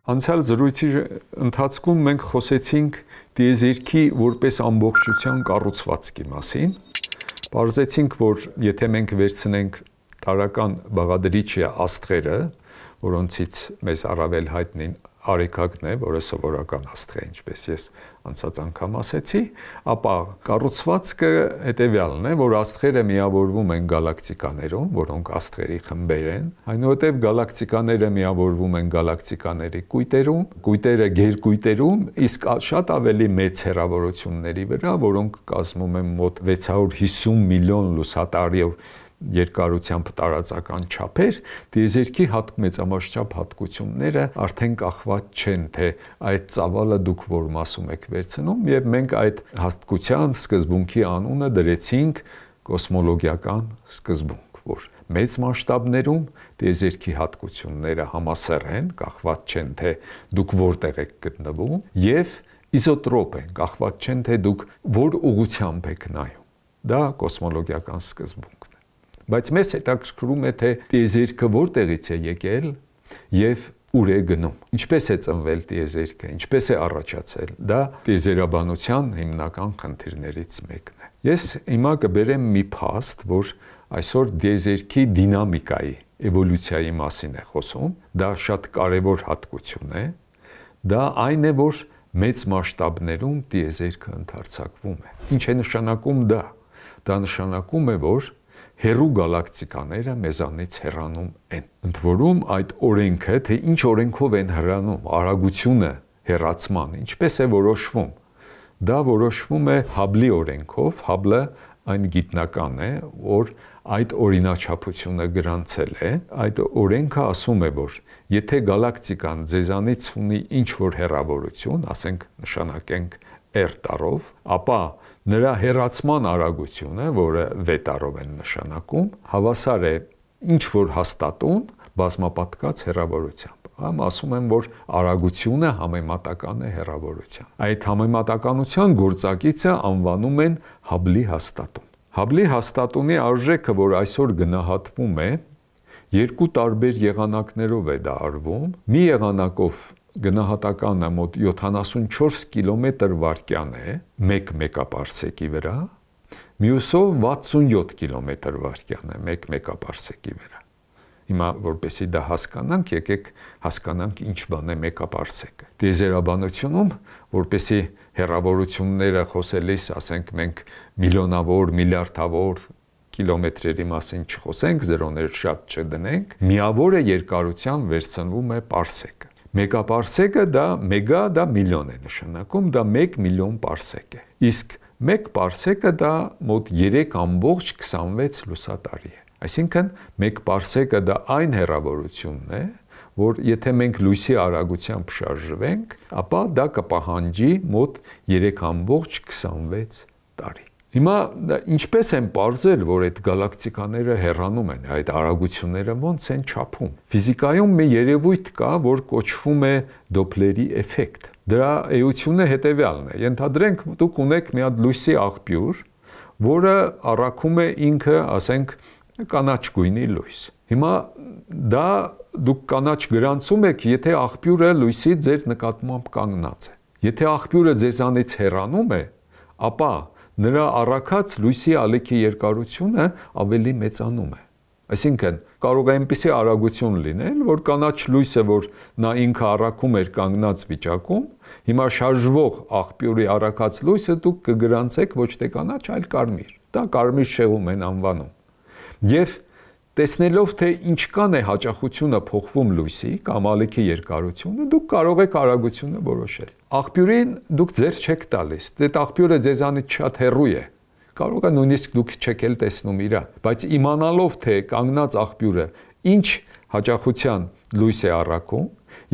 Անցյալ զրույցի ընթացքում մենք խոսեցինք տիեզերքի որպես ամբողջության կառուցվածքի մասին։ Պարզեցինք, որ եթե մենք վերցնենք տարական բաղադրիչի աստղերը, որոնցից մեզ առավել հայտնին Արեգակն է, որը սովորական աստղ է, ինչպես ես անցած անգամ ասեցի, ապա կառուցվածքը հետևյալն է, որ աստղերը միավորվում են գալակտիկաներում, որոնք աստղերի խմբեր են, այնուհետև գալակտիկաները միավորվում են գալակտիկաների կույտերում, կույտերը գերկույտերում, իսկ շատ ավելի մեծ հեռավորությունների վրա, որոնք կազմում են մոտ 650 միլիոն լուսատարիով երկարությամբ տարածական չափեր, տիեզերքի մեծամասշտաբ հատկությունները արդեն կախված չեն, թե այդ ծավալը դուք որ մասում եք վերցնում, եւ մենք այդ հաստկության սկզբունքի անունը դրեցինք կոսմոլոգիական սկզբունք, որ մեծ մասշտաբներում տիեզերքի հատկությունները համասեռ են, կախված չեն, թե դուք որտեղ եք գտնվում, եւ իզոտրոպ են, կախված չեն, թե դուք որ ուղղությամբ եք նայում։ Դա կոսմոլոգիական սկզբունքն է։ Բայց մեզ հետաքրքրում է, թե տիեզերքը որտեղից է եկել եւ ուր է գնում։ Ինչպես է ծնվել տիեզերքը, ինչպես է առաջացել։ Դա տիեզերաբանության հիմնական խնդիրներից մեկն է։ Ես հիմա կբերեմ մի փաստ, որ այսօր տիեզերքի դինամիկայի, էվոլյուցիայի մասին է խոսում։ Դա շատ կարևոր հատկություն է։ Դա այն է, որ մեծ մասշտաբներում տիեզերքը ընդարձակվում է։ Ինչ է նշանակում դա։ Դա նշանակում է, որ հեռու գալակտիկաները մեզանից հեռանում են։ Ընդ որում այդ օրենքը, թե ինչ օրենքով են հեռանում, արագությունը հեռացման, ինչպես է որոշվում։ Դա որոշվում է Հաբլի օրենքով, Հաբլը այն գիտնական է, որ այդ օրինաչափությունը գրանցել է։ Այդ օրենքը ասում է, որ եթե գալակտիկան ձեզանից ունի ինչ-որ հեռավորություն, ասենք նշանակենք r տարով, ապա նրա հեռացման արագությունը, որը v տարով են նշանակում, հավասար է ինչ-որ հաստատուն բազմապատկած հեռավորությամբ։ Ասում են, որ արագությունը համեմատական է հեռավորության։ Այդ համեմատականության գործակիցը անվանում են Հաբլի հաստատուն։ Հաբլի հաստատունի արժեքը, որ այսօր գնահատվում է, երկու տարբեր եղանակներով է դա արվում։ Մի եղանակով գնահատականը մոտ 74 կմ/վայրկյան է 1 մեկապարսեկի վրա, մյուսով 67 կմ/վայրկյան է 1 մեկապարսեկի վրա։ Հիմա որպեսզի դա հասկանանք, եկեք հասկանանք ինչ բան է մեկապարսեկը։ Տիեզերաբանությունում, որպեսզի հեռավորությունները խոսելիս, ասենք մենք միլիոնավոր, միլիարդավոր կիլոմետրերի մասին չխոսենք, զրոներ շատ չդնենք, միավորը երկարության վերցնվում է պարսեկը։ Մեկապարսեկը դա միլիոն է նշանակում, դա 1 միլիոն պարսեկ է։ Իսկ 1 պարսեկը դա մոտ 3.26 լուսատարի է։ Այսինքն 1 պարսեկը դա այն հեռավորությունն է, որ եթե մենք լույսի արագությամբ շարժվենք, ապա դա կպահանջի մոտ 3.26 տարի։ Հիմա ինչպես են պարզել, որ այդ գալակտիկաները հեռանում են, այդ արագությունները ոնց են չափում։ Ֆիզիկայում մի երևույթ կա, որ կոչվում է Դոպլերի էֆեկտ։ Դրա էությունը հետևյալն է. ենթադրենք դուք ունեք մի հատ լույսի աղբյուր, որը առաքում է ինքը, ասենք, կանաչ գույնի լույս։ Հիմա դա դուք կանաչ գրանցում եք, եթե աղբյուրը լույսի ձեր նկատմամբ կանգնած է։ Եթե աղբյուրը ձեզանից հեռանում է, ապա նրա առաքած լույսի ալիքի երկարությունը ավելի մեծանում է։ Այսինքն կարող է այնպիսի արագություն լինել, որ կանաչ լույսը, որ նա ինքը առաքում էր կանգնած վիճակում, հիմա շարժվող աղբյուրի առաքած լույսը դուք կգրանցեք ոչ թե կանաչ, այլ կարմիր։ Դա կարմիր շեղում են անվանում։ Եվ տեսնելով, թե ինչքան է հաճախությունը փոխվում լույսի կամ ալիքի երկարությունը, դուք կարող եք արագությունը որոշել։ Աղբյուրին դուք ձեռ չեք տալիս, այդ աղբյուրը ձեզանից շատ հեռու է։ Կարող է նույնիսկ դուք չեք էլ տեսնում իրան, բայց իմանալով, թե կանգնած աղբյուրը ինչ հաճախության լույս է առաքում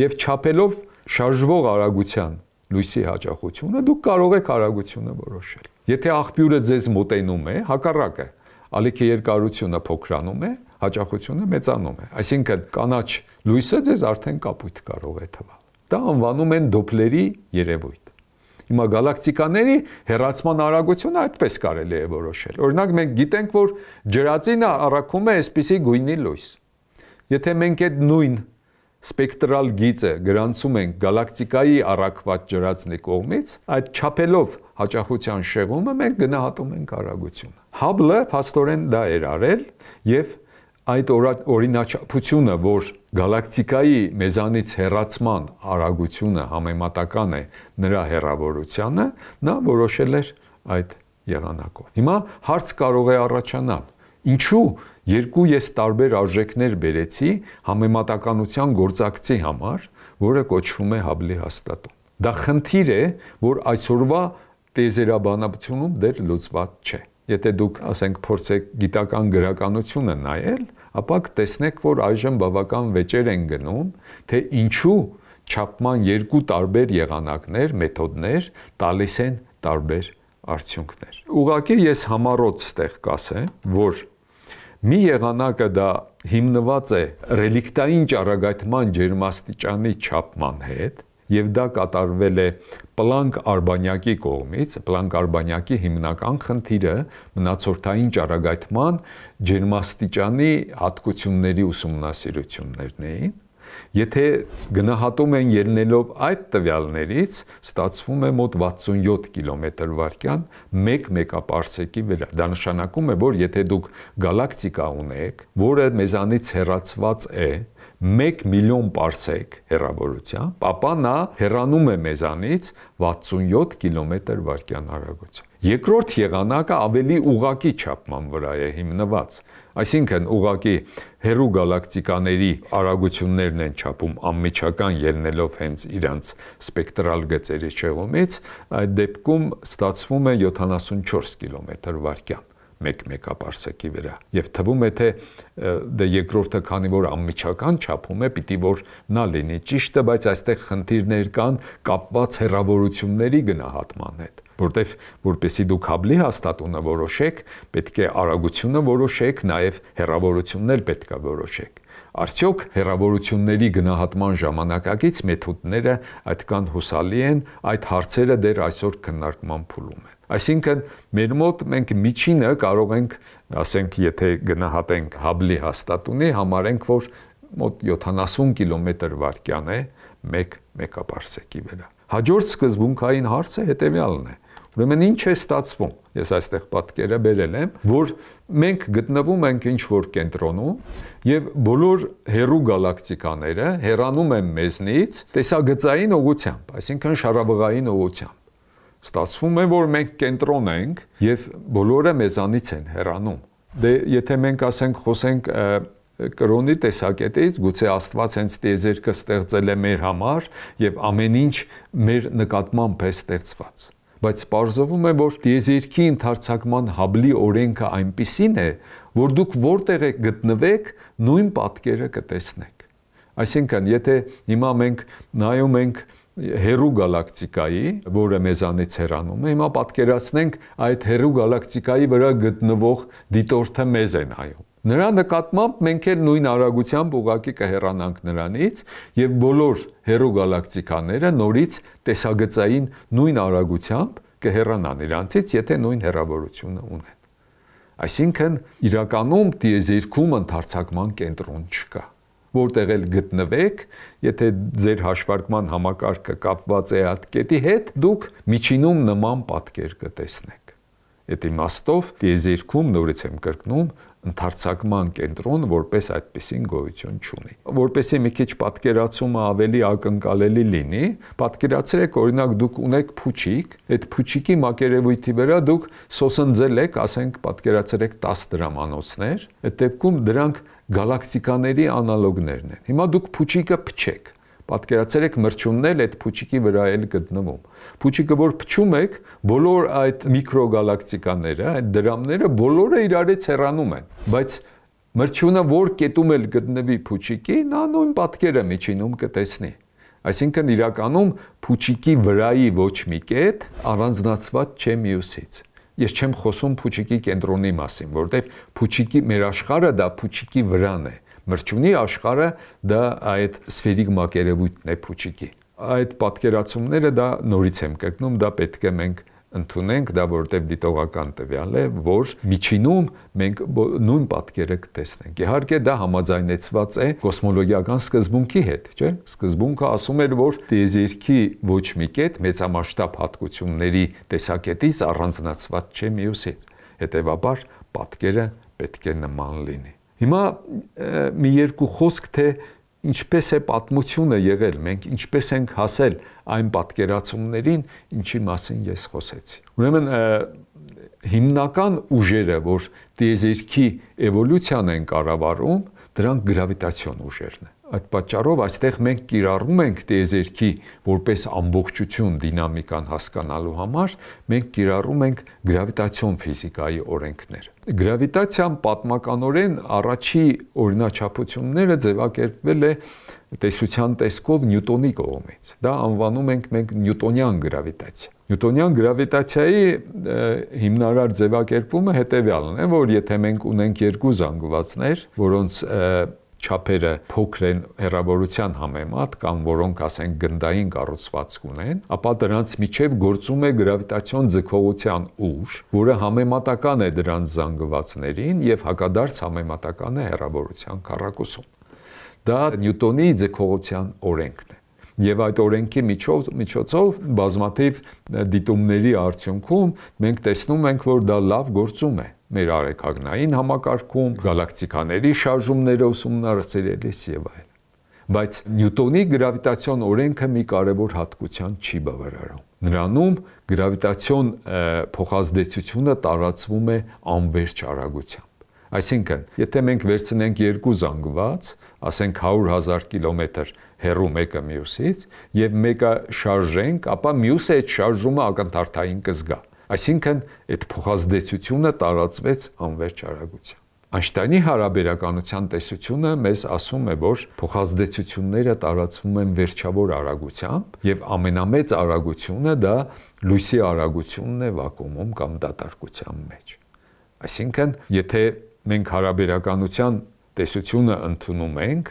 եւ չափելով շարժվող արագության լույսի հաճախությունը, դուք կարող եք արագությունը որոշել։ Եթե աղբյուրը ձեզ մոտենում է, հակառակը, ալիքի երկարությունը փոքրանում է, հաճախությունը մեծանում է։ Այսինքն կանաչ լույսը ձեզ արդեն կապույտ կարող է թվալ։ Դա անվանում են Դոպլերի երևույթ։ Հիմա գալակտիկաների հեռացման արագությունը այդպես կարելի է որոշել։ Օրինակ մենք գիտենք, որ ջրածինը առաքում է այսպիսի գույնի լույս։ Եթե մենք այդ նույն սպեկտրալ գիծը գրանցում ենք գալակտիկայի առաքված ջրածնի կողմից, այդ չափելով հաճախության շեղումը մենք գնահատում ենք արագությունը։ Հաբլը փաստորեն դա էր արել եւ այդ օրինաչափությունը, որ գալակտիկայի մեզանից հեռացման արագությունը համեմատական է նրա հեռավորությանը, նա որոշել էր այդ եղանակով։ Հիմա հարց կարող է առաջանալ. ինչու երկու ես տարբեր արժեքներ բերեցի համեմատականության գործակցի համար, որը կոչվում է Հաբլի հաստատում։ Դա խնդիր է, որ այսօրվա տիեզերաբանությունում դեռ լուծված չէ։ Եթե դուք, ասենք, փորձեք գիտական գրականությունը նայել, ապա կտեսնեք, որ այժմ բավական վեճեր են գնում, թե ինչու չափման երկու տարբեր եղանակներ, մեթոդներ տալիս են տարբեր արդյունքներ։ Ուղղակի ես համառոտ ստեղ կասեմ, որ մի եղանակը դա հիմնված է ռելիկտային ճառագայթման ջերմաստիճանի չափման հետ, եւ դա կատարվել է Պլանկ արբանյակի կողմից։ Պլանկ արբանյակի հիմնական խնդիրը մնացորդային ճառագայթման ջերմաստիճանի հատկությունների ուսումնասիրություններն էին։ Եթե գնահատում են ելնելով այդ տվյալներից, ստացվում է մոտ 67 կմ/վայրկյան 1 մեգապարսեկի վրա։ Դա նշանակում է, որ եթե դուք գալակտիկա ունեք, որը մեզանից հեռացված է 1 միլիոն պարսեկ հեռավորությամբ, ապա նա հեռանում է մեզանից 67 կմ/վայրկյան արագությամբ։ Երկրորդ եղանակը ավելի ուղղակի չափման վրա է հիմնված, այսինքն ուղղակի հեռու գալակտիկաների արագություններն են չափում անմիջական ելնելով հենց իրանց սպեկտրալ գծերի շեղումից, այդ դեպքում ստացվում է 74 կմ/վայրկյան 1 մեգապարսեկի վրա։ Եվ թվում է, թե դե երկրորդը, քանի որ անմիջական չափում է, պիտի որ նա լինի ճիշտը, բայց այստեղ խնդիրներ կան կապված հեռավորությունների գնահատման հետ, որտեվ որպեսզի դուք Հաբլի հաստատունը որոշեք, պետք է արագությունը որոշեք, նաև հեռավորությունն էլ պետք է որոշեք։ Արդյոք հեռավորությունների գնահատման ժամանակակից մեթոդները այդքան հուսալի են, այդ հարցերը դեռ այսօր քննարկման փուլում են։ Այսինքն մեր մոտ մենք միջինը կարող ենք, ասենք, եթե գնահատենք Հաբլի հաստատունի, համարենք, որ մոտ 70 կմ/վայրկյան է 1 մեգապարսեկի վրա։ Հաջորդ սկզբունքային հարցը հետևյալն է. ուրեմն ինչ է ստացվում։ Ես այստեղ պատկերը բերել եմ, որ մենք գտնվում ենք ինչ-որ կենտրոնում եւ բոլոր հեռու գալակտիկաները հեռանում են մեզնից տեսագծային ուղղությամբ, այսինքն շարավղային ուղղությամբ։ Ստացվում է, որ մենք կենտրոն ենք եւ բոլորը մեզանից են հեռանում։ Դե եթե մենք ասենք խոսենք կրոնի տեսակետից, գուցե Աստված հենց տիեզերքը ստեղծել է մեր համար եւ ամեն ինչ մեր նկատմամբ է ստեղծված։ Բայց պարզվում է, որ տիեզերքի ընդարձակման Հաբլի օրենքը այնպիսին է, որ դուք որտեղ եք գտնվեք, նույն պատկերը կտեսնեք։ Այսինքն, եթե հիմա մենք նայում ենք հեռու գալակտիկայի, որը մեզանից հեռանում է, հիմա պատկերացնենք այդ հեռու գալակտիկայի վրա գտնվող դիտորդը մեզ է նայում։ Նրա նկատմամբ մենք էլ նույն արագությամբ ուղղակի կհեռանանք նրանից եւ բոլոր հեռու գալակտիկաները նորից տեսագծային նույն արագությամբ կհեռանան իրանցից, եթե նույն հեռավորությունը ունեն։ Այսինքն իրականում տիեզերքում ընդարձակման կենտրոն չկա։ Որտեղ էլ գտնվեք, եթե ձեր հաշվարկման համակարգը կապված է այդ կետի հետ, դուք միջինում նման պատկեր կտեսնեք։ Այդ իմաստով տիեզերքում, նորից եմ կրկնում, ընդարձակման կենտրոն որպես այդպիսին գոյություն չունի։ Որպեսզի մի քիչ պատկերացումը ավելի ակնկալելի լինի, պատկերացրեք, օրինակ դուք ունեք փուչիկ, այդ փուչիկի մակերևույթի վրա դուք սոսնձել եք, ասենք պատկերացրեք 10 դրամանոցներ, այդ դեպքում դրանք գալակտիկաների անալոգներն են։ Հիմա դուք փուչիկը փչեք, պատկերացրեք մրջյունն էլ այդ փուչիկի վրա էլ գտնվում։ Փուչիկը որ փչում եք, բոլոր այդ միկրոգալակտիկաները, այդ դրամները բոլորը իրարից հեռանում են, բայց մրջյունը որ կետում էլ գտնվի փուչիկի, նա նույն պատկերը միջինում կտեսնի։ Այսինքն իրականում փուչիկի վրայի ոչ մի կետ առանձնացված չէ մյուսից։ Ես չեմ խոսում փուչիկի կենտրոնի մասին, որտեղ փուչիկի մեր աշխարհը դա փուչիկի վրան է։ Մրջյունի աշխարհը դա այդ սֆերիկ մակերևույթն է փուչիկի։ Այդ պատկերացումները դա նորից եմ կրկնում, դա պետք է մենք ընդունենք դա, որտեղ դիտողական տվյալ է, որ միջինում մենք նույն պատկերը կտեսնենք։ Իհարկե դա համաձայնեցված է կոսմոլոգիական սկզբունքի հետ, չէ՞։ Սկզբունքը ասում էր, որ տիեզերքի ոչ մի կետ մեծամասշտաբ հատկությունների տեսակետից առանձնացված չէ մյուսից։ Հետևաբար պատկերը պետք է նման լինի։ Հիմա մի երկու խոսք թե ինչպես է պատմությունը եղել, մենք ինչպես ենք հասել այն պատկերացումներին, ինչի մասին ես խոսեցի։ Ուրեմն հիմնական ուժերը, որ տիեզերքի էվոլյուցիան են կառավարում, դրանք գրավիտացիոն ուժերն են։ Այդ պատճառով այստեղ մենք կիրառում ենք տիեզերքի որպես ամբողջություն դինամիկան հասկանալու համար, մենք կիրառում ենք գրավիտացիոն ֆիզիկայի օրենքները։ Գրավիտացիան պատմականորեն առաջի օրինաչափությունները ձևակերպվել է տեսության տեսքով Նյուտոնի կողմից։ Դա անվանում ենք մենք նյուտոնյան գրավիտացիա։ Նյուտոնյան գրավիտացիայի հիմնարար ձևակերպումը հետևյալն է, որ եթե մենք ունենք երկու զանգվածներ, որոնց չափերը փոքր են հեռավորության համեմատ կամ որոնք ասենք գնդային կառուցվածք ունեն, ապա դրանց միջև գործում է գրավիտացիոն ձգողության ուժ, որը համեմատական է դրանց զանգվածներին եւ հակադարձ համեմատական է հեռավորության քառակուսում։ Դա Նյուտոնի ձգողության օրենքն է։ Եվ այդ օրենքի միջոցով բազմաթիվ դիտումների արդյունքում մենք տեսնում ենք, որ դա լավ գործում է մեր արեգակնային համակարգում, գալակտիկաների շարժումները ուսումնասիրելիս եւ այլն։ Բայց Նյուտոնի գրավիտացիոն օրենքը մի կարևոր հատկության չի բավարարում։ Նրանում գրավիտացիոն փոխազդեցությունը տարածվում է անվերջ արագությամբ։ Այսինքն, եթե մենք վերցնենք երկու զանգված, ասենք 100,000 կիլոմետր հեռու մեկը մյուսից, եւ մեկը շարժենք, ապա մյուսը այդ շարժումը ակնթարթային կզգա։ Այսինքն, այդ փոխազդեցությունը տարածվեց անվերջ արագությամբ։ Այնշտայնի հարաբերականության տեսությունը մեզ ասում է, որ փոխազդեցությունները տարածվում են վերջավոր արագությամբ, եւ ամենամեծ արագությունը դա լույսի արագությունն է վակուումում կամ դատարկության մեջ։ Այսինքն, եթե մենք հարաբերականության տեսությունը ընդունում ենք,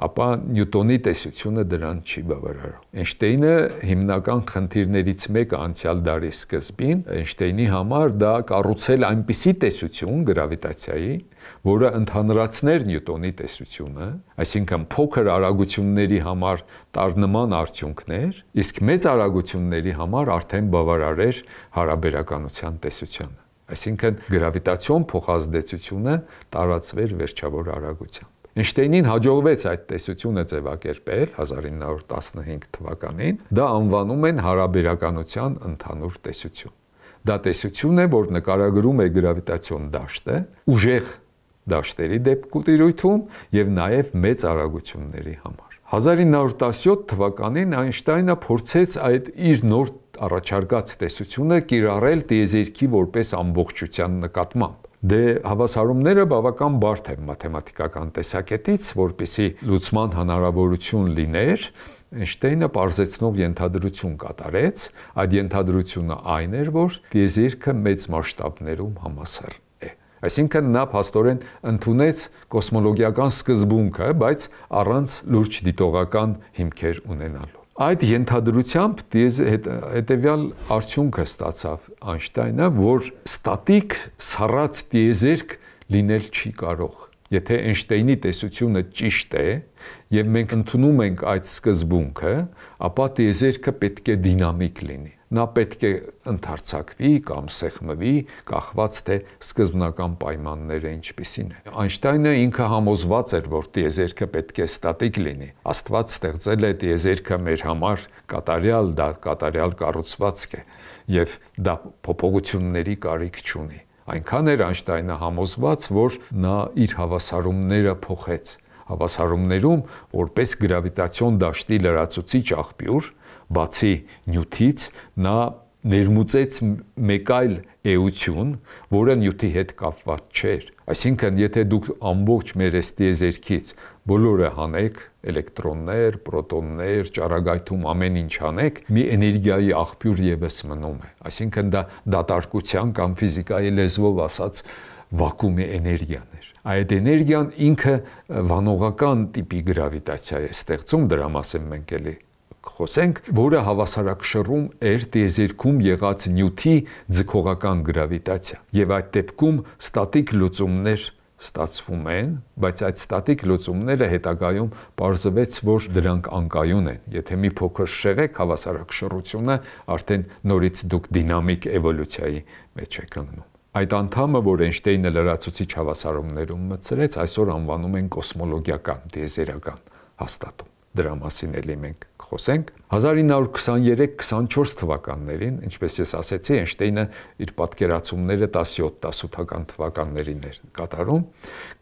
ապա Նյուտոնի տեսությունը դրան չի բավարարում։ Էյնշտեյնը հիմնական խնդիրներից մեկը անցյալ դարի սկզբին Էյնշտեյնի համար դա կառուցել այնպիսի տեսություն գրավիտացիայի, որը ընդհանրացներ Նյուտոնի տեսությունը, այսինքն փոքր արագությունների համար տար նման արդյունքներ, իսկ մեծ արագությունների համար արդեն բավարարեր հարաբերականության տեսությանը։ Այսինքն գրավիտացիոն փոխազդեցությունը տարածվեր վերջավոր արագությամբ։ Էյնշտեյնին հաջողվեց այդ տեսությունը ձևակերպել 1915 թվականին, դա անվանում են հարաբերականության ընդհանուր տեսություն։ Դա տեսություն է, որ նկարագրում է գրավիտացիոն դաշտը, ուժեղ դաշտերի դեպքում եւ նաեւ մեծ արագությունների համար։ 1917 թվականին Այնշտայնը փորձեց այդ իր նոր առաջարկած տեսությունը կիրառել տիեզերքի որպես ամբողջության նկատմամբ։ Դե հավասարումները բավական բարդ են մաթեմատիկական տեսակետից, որպեսզի լուծման հնարավորություն լիներ, Էյնշտեյնը պարզեցնող ենթադրություն կատարեց, այդ ենթադրությունը այն էր, որ տիեզերքը մեծ մասշտաբներում համասեռ է։ Այսինքն նա փաստորեն ընդունեց կոսմոլոգիական սկզբունքը, բայց առանց լուրջ դիտողական հիմքեր ունենալու։ Այդ ենթադրությամբ հետևյալ արդյունքը ստացավ Այնշտայնը, որ ստատիկ սառած տիեզերք լինել չի կարող։ Եթե Էյնշտեյնի տեսությունը ճիշտ է, եւ մենք ընդունում ենք այդ սկզբունքը, ապա տիեզերքը պետք է դինամիկ լինի։ Նա պետք է ընդարձակվի կամ սեղմվի, կախված թե սկզբնական պայմանները ինչպիսին են։ Այնշտայնը ինքը համոզված էր, որ տիեզերքը պետք է ստատիկ լինի։ Աստված ստեղծել է տիեզերքը մեր համար կատարյալ կառուցվածք է, եւ դա փոփոխությունների կարիք չունի։ Այնքան էր Այնշտայնը համոզված, որ նա իր հավասարումները փոխեց։ Հավասարումներում որպես գրավիտացիոն դաշտի լրացուցիչ աղբյուր, բացի նյութից, նա ներմուծեց մեկ այլ էություն, որը նյութի հետ կապված չէր։ Այսինքն, եթե դուք ամբողջ մեր տիեզերքից բոլորը հանեք, էլեկտրոններ, պրոտոններ, ճառագայթում ամեն ինչ հանեք, մի էներգիայի աղբյուր եւս մնում է։ Այսինքն դա դատարկության կամ ֆիզիկայի լեզվով ասած վակուումի էներգիան էր։ Այդ էներգիան ինքը վանողական տիպի գրավիտացիա է ստեղծում, դրա մասին մենք էլի կխոսենք, որը հավասարակշռում էր տիեզերքում եղած նյութի ձգողական գրավիտացիա։ Եվ այդ դեպքում ստատիկ լուծումներ ստացվում են, բայց այդ ստատիկ լուծումները հետագայում պարզվեց, որ դրանք անկայուն են։ Եթե մի փոքր շեղեք հավասարակշռությունը, արդեն նորից դուք դինամիկ էվոլյուցիայի մեջ եք ընկնում։ Այդ անդամը, որ Էյնշտեյնը լրացուցիչ հավասարումներում մտցրեց, այսօր անվանում են կոսմոլոգիական, տիեզերական հաստատում։ Դրա մասին էլի մենք կխոսենք։ 1923-24 թվականներին, ինչպես ես ասացի, Էյնշտեյնը իր պատկերացումները 17-18 թվականներին էր կատարում։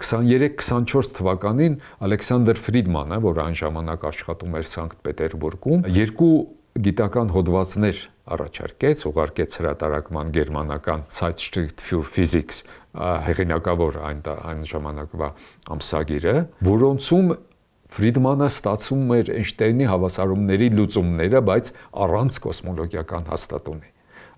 23-24 թվականին Ալեքսանդր Ֆրիդմանը, որ այն ժամանակ աշխատում էր Սանկտ Պետերբուրգում, երկու գիտական հոդվածներ առաջարկեց, ուղարկեց հրատարակման գերմանական Zeitschrift für Physics հեղինակավոր այն ժամանակվա ամսագիրը, որոնցում Ֆրիդմանը ստացում էր Էյնշտեյնի հավասարումների լուծումները, բայց առանց կոսմոլոգիական հաստատունի։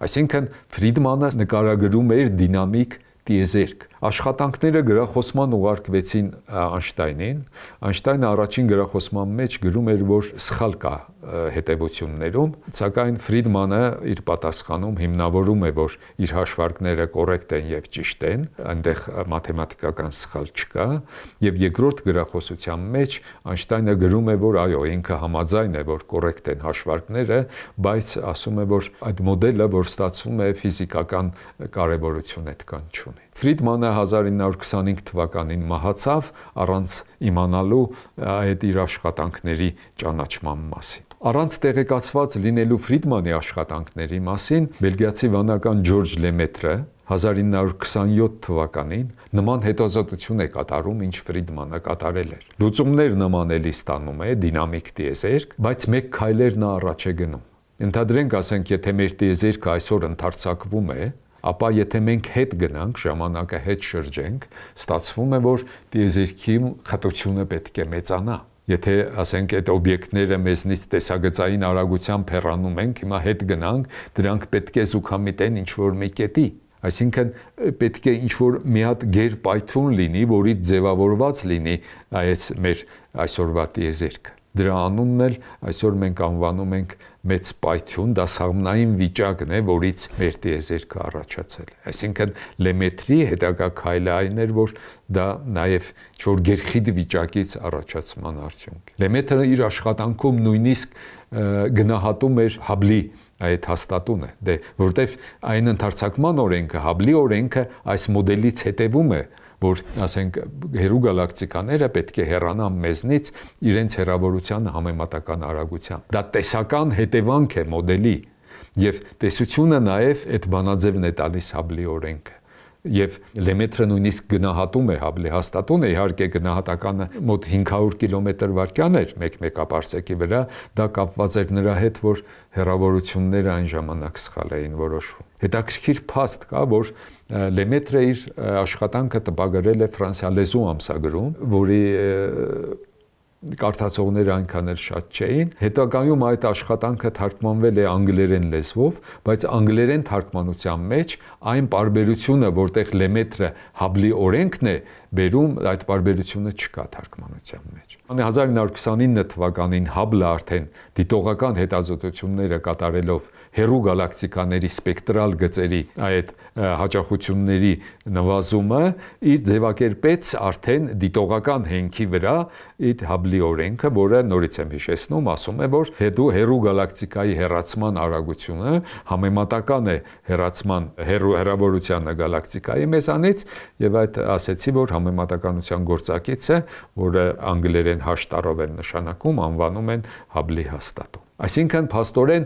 Այսինքն Ֆրիդմանը նկարագրում էր դինամիկ տիեզերք։ Աշխատանքները գրախոսման ուղարկվեցին Այնշտայնին։ Այնշտայնը առաջին գրախոսման մեջ գրում էր, որ սխալ կա հետևություններում, սակայն Ֆրիդմանը իր պատասխանում հիմնավորում է, որ իր հաշվարկները կոռեկտ են եւ ճիշտ են, այնտեղ մաթեմատիկական սխալ չկա, եւ երկրորդ գրախոսության մեջ Այնշտայնը գրում է, որ այո, ինքը համաձայն է, որ կոռեկտ են հաշվարկները, բայց ասում է, որ այդ մոդելը, որ ստացվում է, ֆիզիկական կարևորություն այդքան չունի։ Ֆրիդմանը 1925 թվականին մահացավ առանց իմանալու այդ իր աշխատանքների ճանաչման մասին։ Առանց տեղեկացված լինելու Ֆրիդմանի աշխատանքների մասին բելգիացի վանական Ջորջ Լեմետրը 1927 թվականին նման հետազոտություն է կատարում, ինչ Ֆրիդմանը կատարել էր։ Լուծումներ նմանելի ստանում է դինամիկ տիեզերք, բայց մեկ քայլեր նա առաջ է գնում։ Ենթադրենք, ասենք, եթե մեր տիեզերքը այսօր ընդարձակվում է, ապա եթե մենք հետ գնանք, ժամանակը հետ շրջենք, ստացվում է, որ տիեզերքի խտությունը պետք է մեծանա։ Եթե, ասենք, այդ օբյեկտները մեզնից տեսագծային արագությամբ հեռանում են, հիմա հետ գնանք, դրանք պետք է զուգամիտեն ինչ-որ մի կետի։ Այսինքն պետք է ինչ-որ մի հատ գերպայթյուն լինի, որից ձևավորված լինի այս մեր այսօրվա տիեզերքը։ Դրա անունն էլ այսօր մենք անվանում ենք մեծ պայթյուն, դա սաղմնային վիճակն է, որից մեր տիեզերքը առաջացել է։ Այսինքն Լեմետրի հետագա քայլը այն էր, որ դա նաև ինչ-որ գերխիտ վիճակից առաջացման արդյունք է։ Լեմետրը իր աշխատանքում նույնիսկ գնահատում էր Հաբլի այդ հաստատունը, որտեվ այն ընդարձակման օրենքը, Հաբլի օրենքը այս մոդելից հետևում է, որ, ասենք, հեռու գալակտիկաները պետք է հեռանան մեզնից իրենց հեռավորության համեմատական արագությամբ։ Դա տեսական հետևանք է մոդելի, եւ տեսությունը նաև այդ բանաձևն է տալիս Հաբլի օրենքը։ Եվ Լեմետրը նույնիսկ գնահատում է Հաբլի հաստատունը, իհարկե գնահատականը մոտ 500 կմ/վայրկյան էր 1 մեգապարսեկի վրա, դա կապված էր նրա հետ, որ հեռավորությունները այն ժամանակ սխալ էին որոշվում։ Հետաքրքիր փաստ կա, որ Լեմետրը իր աշխատանքը տպագրել է ֆրանսիալեզու ամսագրում, որի կարդացողները այնքան էլ շատ չէին։ Հետագայում այդ աշխատանքը թարգմանվել է անգլերեն լեզվով, բայց անգլերեն թարգմանության մեջ այն պարբերությունը, որտեղ Լեմետրը Հաբլի օրենքն է բերում, այդ պարբերությունը չկա թարգմանության մեջ։ 1929 թվականին Հաբլը արդեն դիտողական հետազոտությունները կատարելով հեռու գալակտիկաների սպեկտրալ գծերի այդ հաճախությունների նվազումը իր ձևակերպեց արդեն դիտողական հենքի վրա այդ Հաբլի օրենքը, որը նորից եմ հիշեցնում, ասում է, որ հեռու գալակտիկայի հեռացման արագությունը համեմատական է հեռավորությանը գալակտիկայի մեզանից, եւ այդ ասեցի, որ համեմատականության գործակիցը, որը անգլերեն հաշտարով են նշանակում, անվանում են Հաբլի հաստատում։ Այսինքն, փաստորեն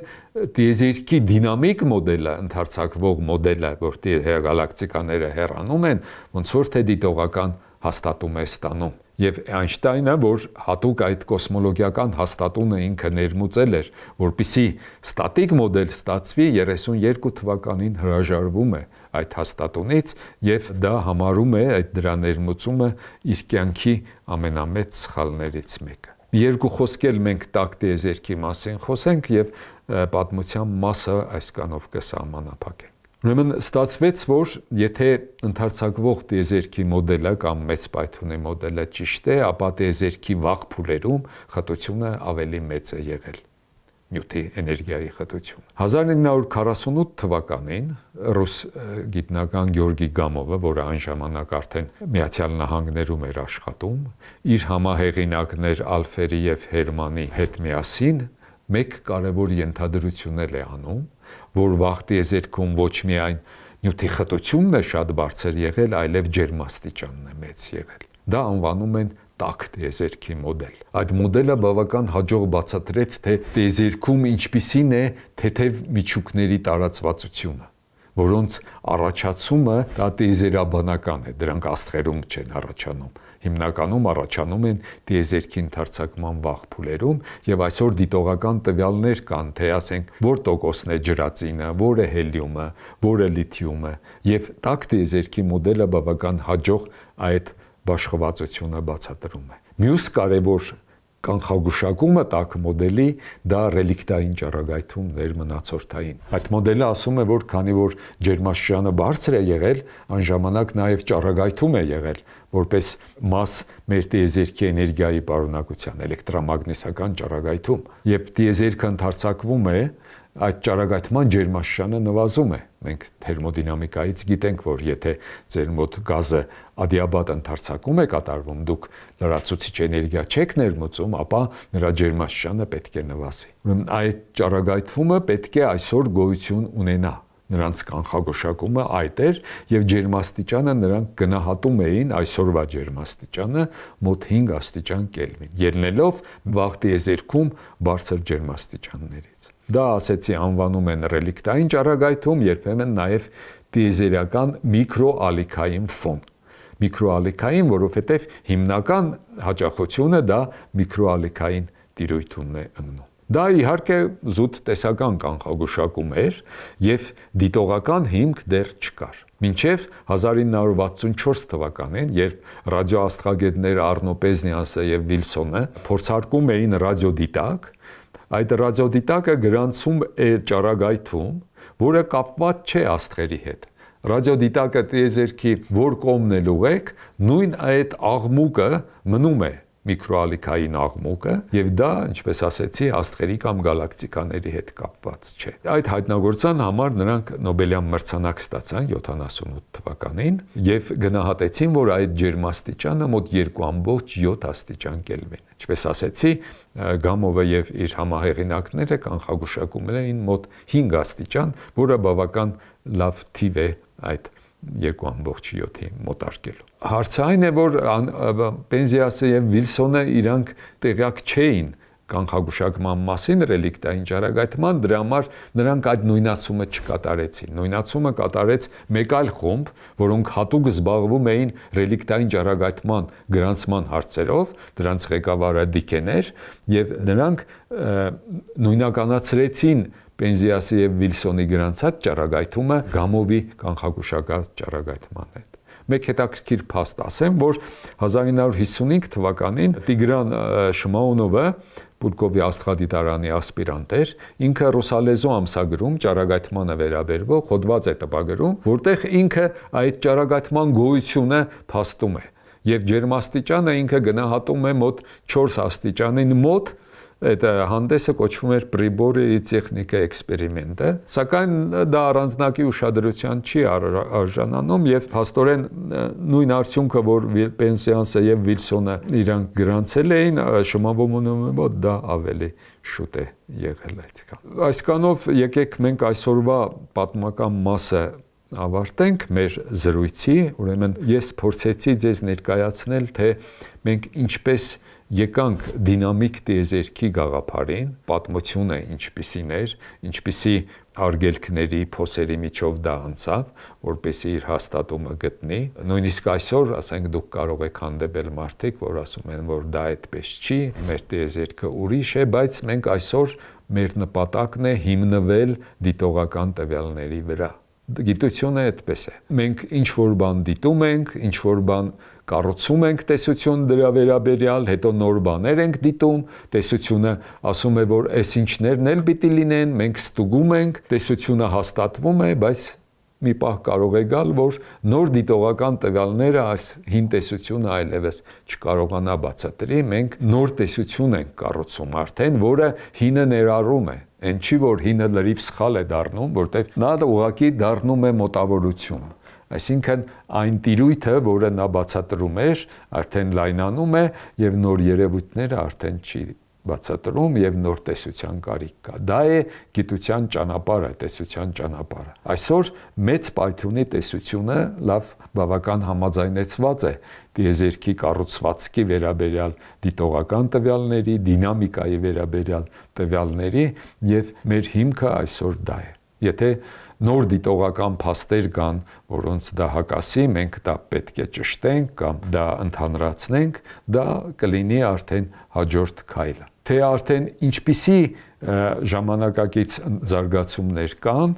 տիեզերքի դինամիկ մոդելը, ընդարձակվող մոդելը, որ գալակտիկաները հեռանում են, ոնց որ թե դիտողական հաստատում է ստանում։ Եվ Այնշտայնը, որ հատուկ այդ կոսմոլոգիական հաստատունը ինքը ներմուծել էր, որպիսի ստատիկ մոդել ստացվի, 32 թվականին հրաժարվում է այդ հաստատունից եւ դա համարում է այդ դրա ներմուծումը իր կյանքի ամենամեծ սխալներից մեկը։ Երկու խոսքել մենք տաք տիեզերքի մասին խոսենք եւ պատմության մասը այսքանով կսահմանափակենք։ Ուրեմն ստացվեց, որ եթե ընդարձակվող տիեզերքի մոդելը կամ մեծ պայթյունի մոդելը ճիշտ է, ապա տիեզերքի վաղ փուլերում խտությունը ավելի մեծ է եղել։ նյութի էներգիայի խտություն։ 1948 թվականին ռուս գիտնական Գյորգի Գամովը, որը այն ժամանակ արդեն Միացյալ Նահանգներում էր աշխատում, իր համահեղինակներ Ալֆերի եւ Հերմանի հետ միասին մեկ կարևոր ենթադրություն է անում, որ վաղ տիեզերքում ոչ միայն նյութի խտությունն է շատ բարձր եղել, այլև ջերմաստիճանն է մեծ եղել։ Դա անվանում են տաք տիեզերքի մոդել։ Այդ մոդելը բավական հաջող բացատրեց, թե տիեզերքում ինչպիսին է թեթև միջուկների տարածվածությունը, որոնց առաջացումը դա տիեզերաբանական է, դրանք աստղերում չեն առաջանում։ Հիմնականում առաջանում են տիեզերքի ընդարձակման վաղ փուլերում, եւ այսօր դիտողական տվյալներ կան, թե ասենք որ տոկոսն է ջրածինը, որը հելիումը, որը լիթիումը, եւ տաք տիեզերքի մոդելը բավական հաջող այդ բաշխվածությունը բացատրում է։ Մյուս կարևոր կանխագուշակումը տաք մոդելի դա ռելիկտային ճառագայթումներ մնացորդային։ Այդ մոդելը ասում է, որ քանի որ ջերմաստիճանը բարձր է եղել, այն ժամանակ նաև ճառագայթում է եղել, որպես մաս մեր տիեզերքի էներգիայի պարունակության, էլեկտրամագնիսական ճառագայթում։ Երբ տիեզերքը ընդարձակվում է, այդ ճառագայթման ջերմաստիճանը նվազում է։ Մենք թերմոդինամիկայից գիտենք, որ եթե ձեր մոտ գազը ադիաբատ ընդարձակում է կատարվում, դուք լրացուցիչ էներգիա չեք ներմուծում, ապա նրա ջերմաստիճանը պետք է նվազի։ Ուրեմն այդ ճառագայթումը պետք է այսօր գոյություն ունենա։ Նրանց կանխագուշակումը այդ էր եւ ջերմաստիճանը նրանք գնահատում էին այսօրվա ջերմաստիճանը մոտ 5 աստիճան Կելվին, ելնելով վաղ տիեզերքում բարձր ջերմաստիճաններից։ Դա ասեցի անվանում են ռելիկտային ճառագայթում, երբեմն նաև տիեզերական միկրոալիքային ֆոն։ Միկրոալիքային, որովհետև հիմնական հաճախությունը դա միկրոալիքային տիրույթումն է ընկնում։ Դա իհարկե զուտ տեսական կանխագուշակում էր եւ դիտողական հիմք դեռ չկար։ Մինչև 1964 թվականին, երբ ռադիոաստղագետները Արնո Պեզնյանսը եւ Վիլսոնը փորձարկում էին ռադիոդիտակ, այդ ռադիոդիտակը գրանցում էր ճառագայթում, որը կապված չէ աստղերի հետ։ Ռադիոդիտակը տիեզերքի որ կողմն էլ ուղեք, նույն այդ աղմուկը մնում է միկրոալիքային աղմուկը, եւ դա, ինչպես ասեցի, աստղերի կամ գալակտիկաների հետ կապված չէ։ Այդ հայտնագործության համար նրանք Նոբելյան մրցանակ ստացան 78 թվականին եւ գնահատեցին, որ այդ ջերմաստիճանը մոտ 2.7 աստիճան Կելվին։ Ինչպես ասեցի, Գամովը եւ իր համահեղինակները կանխագուշակում էին մոտ 5 աստիճան, որը բավական լավ թիվ է այդ 2.7-ի մոտարկելու։ Հարցը այն է, որ Պենզիասը եւ Վիլսոնը իրանք տեղյակ չէին կանխագուշակման մասին ռելիկտային ճառագայթման, դրա համար նրանք այդ նույնացումը չկատարեցին։ Նույնացումը կատարեց մեկ այլ խումբ, որոնք հատուկ զբաղվում էին ռելիկտային ճառագայթման գրանցման հարցերով, դրանց ղեկավարը Դիկեն էր, եւ նրանք նույնականացրեցին Պենզիասի եւ Վիլսոնի գրանցած ճառագայթումը Գամովի կանխագուշակած ճառագայթման հետ։ Մեկ հետաքրքիր փաստ ասեմ, որ 1955 թվականին Տիգրան Շմաունովը Պուլկովի աստղադիտարանի ասպիրանտ էր, ինքը ռուսալեզու ամսագրում ճառագայթմանը վերաբերվող հոդված է տպագրում, որտեղ ինքը այդ ճառագայթման գոյությունը փաստում է, եւ ջերմաստիճանը ինքը գնահատում է մոտ 4 աստիճանին մոտ։ Այդ հանդեսը կոչվում էր Պրիբորի տեխնիկա էքսպերիմենտը, սակայն դա առանձնակի ուշադրության չի արժանանում եւ փաստորեն նույն արդյունքը, որ Պենզիանսը եւ Վիլսոնը իրանք գրանցել էին, Շմաունովի մոտ դա ավելի շուտ է եղել այդքան։ Այսքանով եկեք մենք այսօրվա պատմական մասը ավարտենք մեր զրույցի, ուրեմն ես փորձեցի ձեզ ներկայացնել, թե մենք ինչպես եկանք դինամիկ տիեզերքի գաղափարին, պատմությունը ինչպիսին էր, ինչպիսի արգելքների, փոսերի միջով դա անցավ, որպեսզի իր հաստատումը գտնի։ Նույնիսկ այսօր, ասենք, դուք կարող եք հանդիպել մարդիկ, որ ասում են, որ դա այդպես չի, մեր տիեզերքը ուրիշ է, բայց մենք այսօր մեր նպատակն է հիմնվել դիտողական տվյալների վրա։ Գիտությունը այդպես է։ Մենք ինչ-որ բան դիտում ենք, ինչ-որ բան կառուցում ենք տեսություն դրա վերաբերյալ, հետո նոր բաներ ենք դիտում, տեսությունը ասում է, որ այս ինչներն էլ պիտի լինեն, մենք ստուգում ենք, տեսությունը հաստատվում է, բայց մի պահ կարող է գալ, որ նոր դիտողական տվյալները այս հին տեսությունը այլևս չկարողանա բացատրի, մենք նոր տեսություն ենք կառուցում արդեն, որը հինը ներառում է, այն չի, որ հինը լրիվ սխալ է դառնում, որտեղ նա ուղղակի դառնում է մոտավորություն, այսինքն այն տիրույթը, որը նա բացատրում էր, արդեն լայնանում է եւ նոր երևույթները արդեն չի բացատրում եւ նոր տեսության կարիք կա։ Դա է գիտության ճանապարհը, տեսության ճանապարհը։ Այսօր մեծ պայթյունի տեսությունը լավ բավական համաձայնեցված է տիեզերքի կառուցվածքի վերաբերյալ դիտողական տվյալների, դինամիկայի վերաբերյալ տվյալների եւ մեր հիմքը այսօր դա է։ Եթե նոր դիտողական փաստեր կան, որոնց դա հակասի, մենք դա պետք է ճշտենք կամ դա ընդհանրացնենք, դա կլինի արդեն հաջորդ քայլը։ Թե արդեն ինչպիսի ժամանակակից զարգացումներ կան,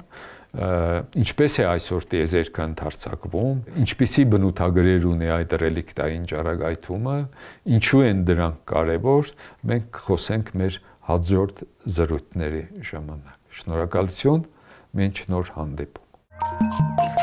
ինչպես է այսօր տիեզերքը ընդարձակվում, ինչպիսի բնութագրեր ունի այդ ռելիկտային ճառագայթումը, ինչու են դրանք կարևոր, մենք կխոսենք մեր հաջորդ զրույցների ժամանակ։ Շնորհակալություն, մինչ նոր հանդիպում։